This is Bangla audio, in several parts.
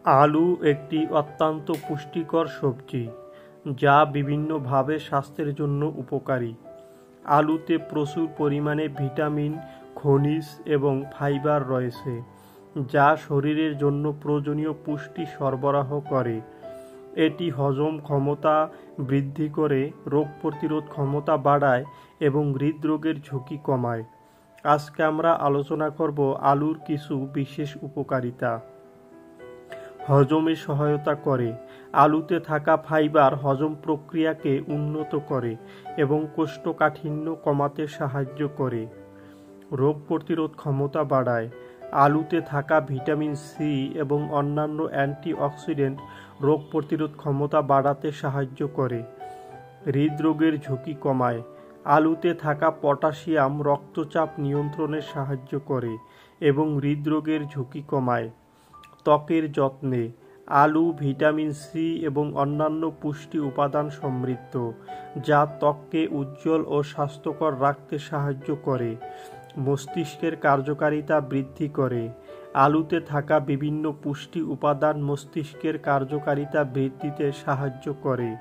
আলু একটি অত্যন্ত পুষ্টিকর সবজি যা বিভিন্নভাবে স্বাস্থ্যের জন্য উপকারী। আলুতে প্রচুর পরিমাণে ভিটামিন, খনিজ এবং ফাইবার রয়েছে, যা শরীরের জন্য প্রয়োজনীয় পুষ্টি সরবরাহ করে। এটি হজম ক্ষমতা বৃদ্ধি করে, রোগ প্রতিরোধ ক্ষমতা বাড়ায় এবং হৃদরোগের ঝুঁকি কমায়। আজকে আমরা আলোচনা করব আলুর কিছু বিশেষ উপকারিতা। হজমে সহায়তা করে। আলুতে থাকা ফাইবার হজম প্রক্রিয়াকে উন্নত করে এবং কোষ্ঠকাঠিন্য কমাতে সাহায্য করে। রোগ প্রতিরোধ ক্ষমতা বাড়ায়। আলুতে থাকা ভিটামিন সি এবং অন্যান্য অ্যান্টিঅক্সিডেন্ট রোগ প্রতিরোধ ক্ষমতা বাড়াতে সাহায্য করে। হৃদরোগের ঝুঁকি কমায়। আলুতে থাকা পটাশিয়াম রক্তচাপ নিয়ন্ত্রণে সাহায্য করে এবং হৃদরোগের ঝুঁকি কমায়। ত্বকের যত্নে আলু ভিটামিন সি এবং অন্যান্য পুষ্টি উপাদান সমৃদ্ধ, যা ত্বককে উজ্জ্বল ও স্বাস্থ্যকর রাখতে সাহায্য করে। মস্তিষ্কের কার্যকারিতা বৃদ্ধি করে। আলুতে থাকা বিভিন্ন পুষ্টি উপাদান মস্তিষ্কের কার্যকারিতা বৃদ্ধিতে সাহায্য করে।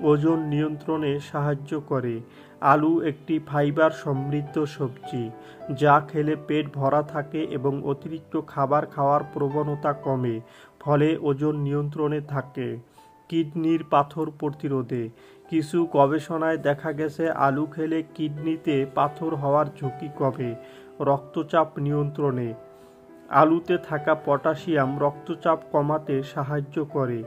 ওজন নিয়ন্ত্রণে সাহায্য করে। আলু একটি ফাইবার সমৃদ্ধ সবজি, যা খেলে পেট ভরা থাকে এবং অতিরিক্ত খাবার খাওয়ার প্রবণতা কমে, ফলে ওজন নিয়ন্ত্রণে থাকে। কিডনির পাথর প্রতিরোধে কিছু গবেষণায় দেখা গেছে আলু খেলে কিডনিতে পাথর হওয়ার ঝুঁকি কমে। রক্তচাপ নিয়ন্ত্রণে আলুতে থাকা পটাশিয়াম রক্তচাপ কমাতে সাহায্য করে।